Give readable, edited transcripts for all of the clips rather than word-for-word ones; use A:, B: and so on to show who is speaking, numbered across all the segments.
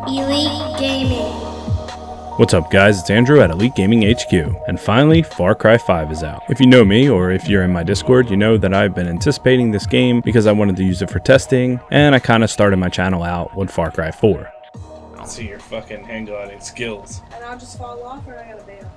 A: Elite Gaming.
B: What's up guys, it's Andrew at Elite Gaming HQ, and finally Far Cry 5 is out. If you know me, or if you're in my Discord, you know that I've been anticipating this game because I wanted to use it for testing, and I kind of started my channel out with Far Cry 4. I'll see your fucking hand gliding skills.
C: And I'll just fall off or I gotta bail?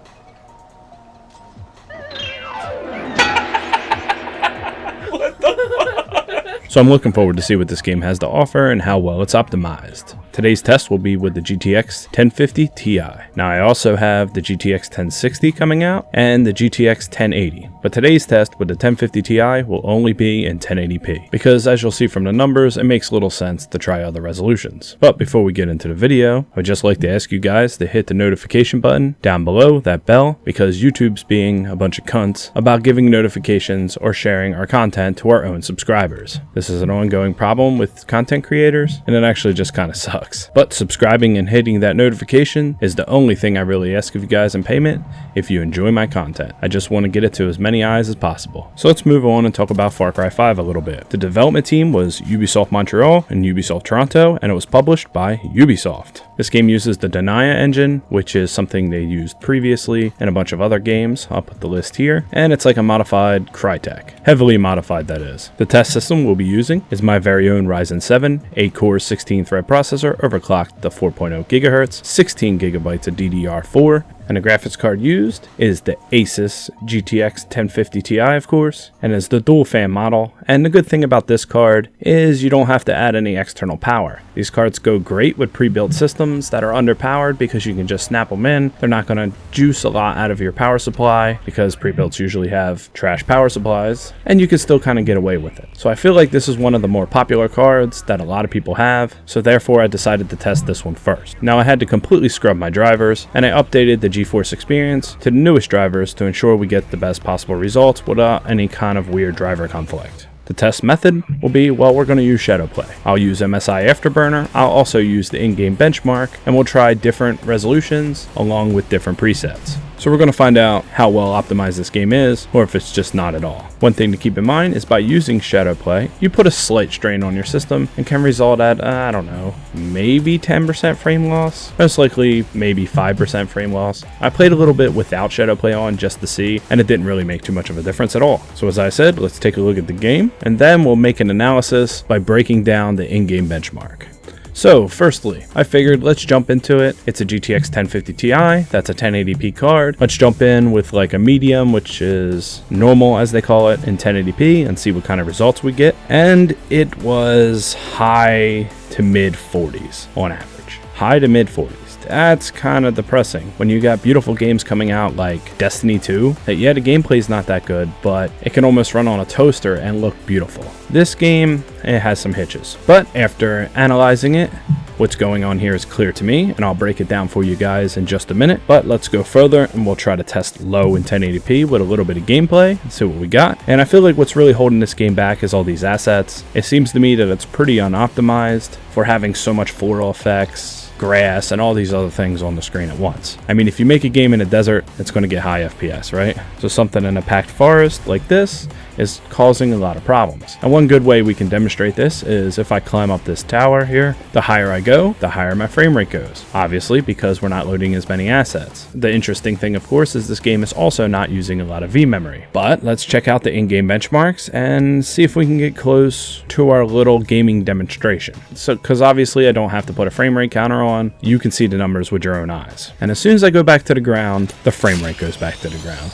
B: What the fuck? So I'm looking forward to see what this game has to offer and how well it's optimized. Today's test will be with the GTX 1050 Ti. Now I also have the GTX 1060 coming out and the GTX 1080, but today's test with the 1050 Ti will only be in 1080p because, as you'll see from the numbers, it makes little sense to try other resolutions. But before we get into the video, I'd just like to ask you guys to hit the notification button down below, that bell, because YouTube's being a bunch of cunts about giving notifications or sharing our content to our own subscribers. This is an ongoing problem with content creators, and it actually just kind of sucks. But subscribing and hitting that notification is the only thing I really ask of you guys in payment if you enjoy my content. I just want to get it to as many eyes as possible. So let's move on and talk about Far Cry 5 a little bit. The development team was Ubisoft Montreal and Ubisoft Toronto, and it was published by Ubisoft. This game uses the Denia engine, which is something they used previously in a bunch of other games. I'll put the list here, and it's like a modified Crytek. Heavily modified, that is. The test system we'll be using is my very own Ryzen 7, 8-core 16-thread processor, overclocked to 4.0 GHz, 16 GB of DDR4, and the graphics card used is the Asus GTX 1050 Ti, of course, and is the dual fan model. And the good thing about this card is you don't have to add any external power. These cards go great with pre-built systems that are underpowered because you can just snap them in. They're not going to juice a lot out of your power supply because pre-builts usually have trash power supplies, and you can still kind of get away with it. So I feel like this is one of the more popular cards that a lot of people have, so therefore I decided to test this one first. Now I had to completely scrub my drivers, and I updated the GeForce Experience to the newest drivers to ensure we get the best possible results without any kind of weird driver conflict. The test method will be, well, we're going to use Shadowplay. I'll use MSI Afterburner. I'll also use the in-game benchmark, and we'll try different resolutions along with different presets. So we're going to find out how well optimized this game is, or if it's just not at all. One thing to keep in mind is by using Shadowplay, you put a slight strain on your system and can result at, I don't know, maybe 10% frame loss, most likely maybe 5% frame loss. I played a little bit without Shadowplay on just to see, and it didn't really make too much of a difference at all. So as I said, let's take a look at the game, and then we'll make an analysis by breaking down the in-game benchmark. So firstly, I figured let's jump into it. It's a GTX 1050 Ti, that's a 1080p card. Let's jump in with like a medium, which is normal as they call it, in 1080p and see what kind of results we get. And it was high to mid 40s on average. High to mid 40s. That's kind of depressing when you got beautiful games coming out like Destiny 2 that, yeah, the gameplay's not that good, but it can almost run on a toaster and look beautiful. This game, it has some hitches, but after analyzing it, what's going on here is clear to me, and I'll break it down for you guys in just a minute. But let's go further and we'll try to test low in 1080p with a little bit of gameplay and see what we got. And I feel like what's really holding this game back is all these assets. It seems to me that it's pretty unoptimized for having so much floral effects, grass, and all these other things on the screen at once. I mean, if you make a game in a desert, it's going to get high FPS, right? So something in a packed forest like this is causing a lot of problems. And one good way we can demonstrate this is if I climb up this tower here, the higher I go, the higher my frame rate goes. Obviously, because we're not loading as many assets. The interesting thing, of course, is this game is also not using a lot of V memory. But let's check out the in-game benchmarks and see if we can get close to our little gaming demonstration. So, because obviously I don't have to put a frame rate counter on, you can see the numbers with your own eyes. And as soon as I go back to the ground, the frame rate goes back to the ground.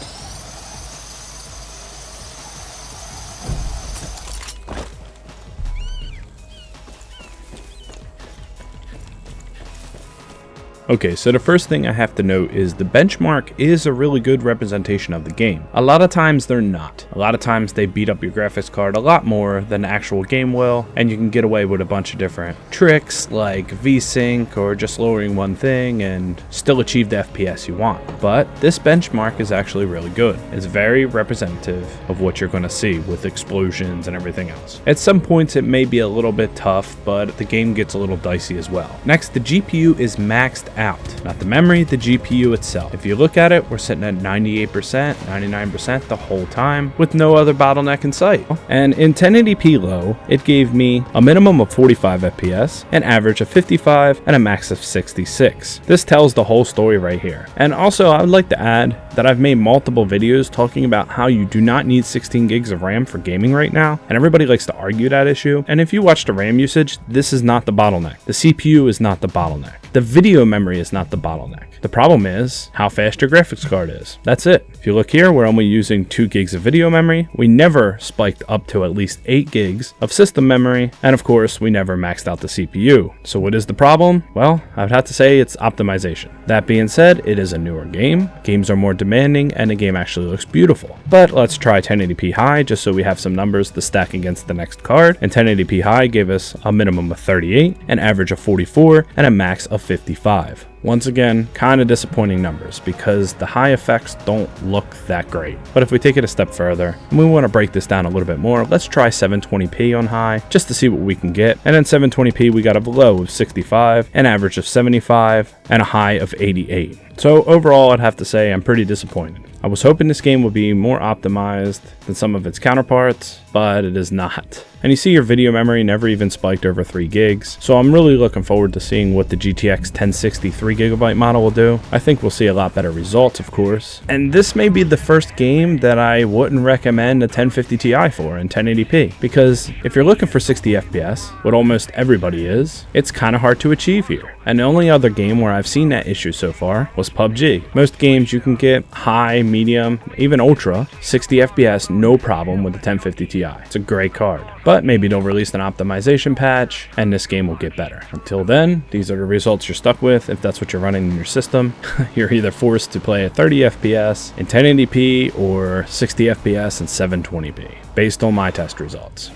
B: Okay, so the first thing I have to note is the benchmark is a really good representation of the game. A lot of times they're not. A lot of times they beat up your graphics card a lot more than the actual game will, and you can get away with a bunch of different tricks like VSync or just lowering one thing and still achieve the FPS you want. But this benchmark is actually really good. It's very representative of what you're going to see with explosions and everything else. At some points it may be a little bit tough, but the game gets a little dicey as well. Next, the GPU is maxed out. Not the memory, the GPU itself. If you look at it, we're sitting at 98%, 99% the whole time with no other bottleneck in sight. And in 1080p low, it gave me a minimum of 45 FPS, an average of 55, and a max of 66. This tells the whole story right here. And also, I would like to add that I've made multiple videos talking about how you do not need 16 gigs of RAM for gaming right now, and everybody likes to argue that issue. And if you watch the RAM usage, this is not the bottleneck. The CPU is not the bottleneck. The video memory is not the bottleneck. The problem is how fast your graphics card is. That's it. If you look here, we're only using 2 gigs of video memory. We never spiked up to at least 8 gigs of system memory. And of course, we never maxed out the CPU. So what is the problem? Well, I would have to say it's optimization. That being said, it is a newer game. Games are more demanding and the game actually looks beautiful. But let's try 1080p high just so we have some numbers to stack against the next card. And 1080p high gave us a minimum of 38, an average of 44, and a max of 55. Once again, kind of disappointing numbers because the high effects don't look that great. But if we take it a step further and we want to break this down a little bit more, let's try 720p on high just to see what we can get. And then 720p we got a low of 65, an average of 75, and a high of 88. So overall, I'd have to say I'm pretty disappointed. I was hoping this game would be more optimized than some of its counterparts, but it is not. And you see your video memory never even spiked over 3 gigs, so I'm really looking forward to seeing what the GTX 1060 3GB model will do. I think we'll see a lot better results, of course. And this may be the first game that I wouldn't recommend a 1050 Ti for in 1080p, because if you're looking for 60 FPS, what almost everybody is, it's kind of hard to achieve here. And the only other game where I've seen that issue so far was PUBG. Most games you can get high, medium, even ultra, 60 FPS, no problem with the 1050 Ti. It's a great card. But maybe they'll release an optimization patch and this game will get better. Until then, these are the results you're stuck with if that's what you're running in your system. You're either forced to play at 30 FPS in 1080p or 60 FPS in 720p, based on my test results.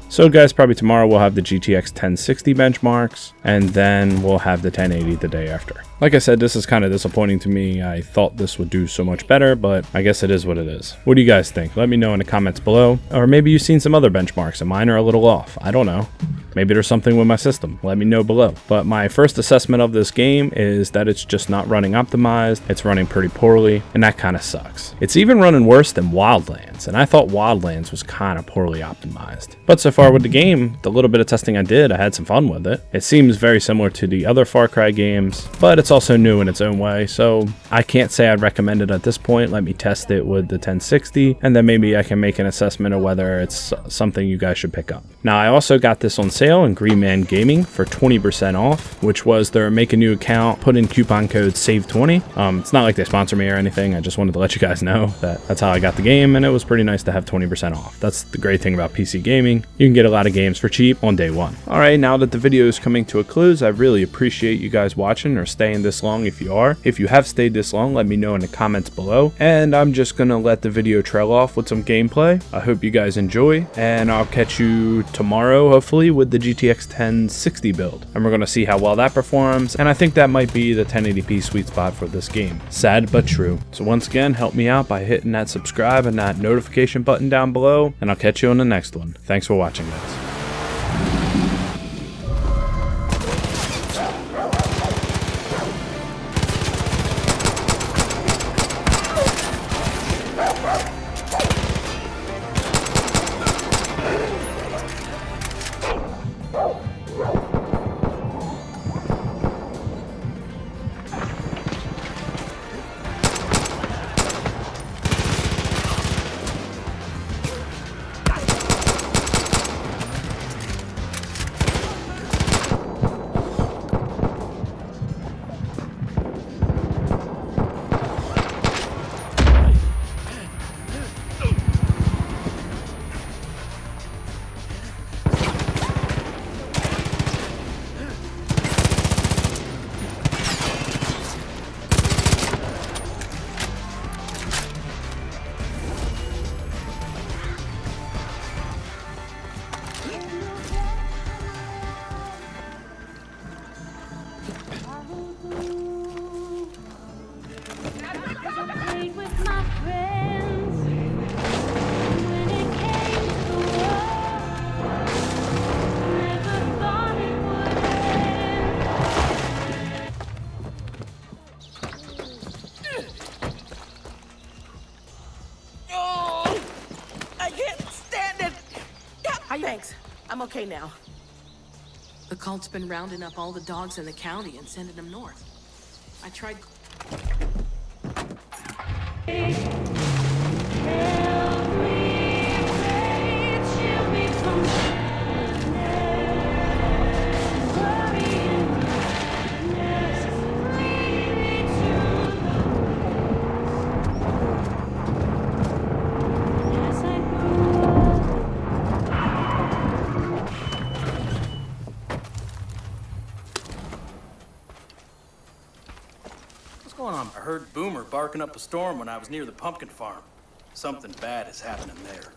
B: So guys, probably tomorrow we'll have the GTX 1060 benchmarks, and then we'll have the 1080 the day after. Like I said, this is kind of disappointing to me. I thought this would do so much better, but I guess it is what it is. What do you guys think? Let me know in the comments below. Or maybe you've seen some other benchmarks and mine are a little off. I don't know. Maybe there's something with my system. Let me know below. But my first assessment of this game is that it's just not running optimized. It's running pretty poorly, and that kind of sucks. It's even running worse than Wildlands, and I thought Wildlands was kind of poorly optimized. But so far with the game, the little bit of testing I did, I had some fun with it. It seems very similar to the other Far Cry games, but it's also new in its own way, so I can't say I'd recommend it at this point. Let me test it with the 1060, and then maybe I can make an assessment of whether it's something you guys should pick up. Now, I also got this on sale in Green Man Gaming for 20% off, which was their make a new account, put in coupon code SAVE20. It's not like they sponsor me or anything. I just wanted to let you guys know that that's how I got the game, and it was pretty nice to have 20% off. That's the great thing about PC gaming. You can get a lot of games for cheap on day one. All right, now that the video is coming to a close, I really appreciate you guys watching or staying this long if you are. If you have stayed this long, let me know in the comments below, and I'm just gonna let the video trail off with some gameplay. I hope you guys enjoy, and I'll catch you tomorrow, hopefully, with the GTX 1060 build, and we're gonna see how well that performs, and I think that might be the 1080p sweet spot for this game. Sad but true. So once again, help me out by hitting that subscribe and that notification button down below, and I'll catch you on the next one. Thanks for watching, guys.
A: I'm okay now. The cult's been rounding up all the dogs in the county and sending them north. I tried...
D: I heard Boomer barking up a storm when I was near the pumpkin farm. Something bad is happening there.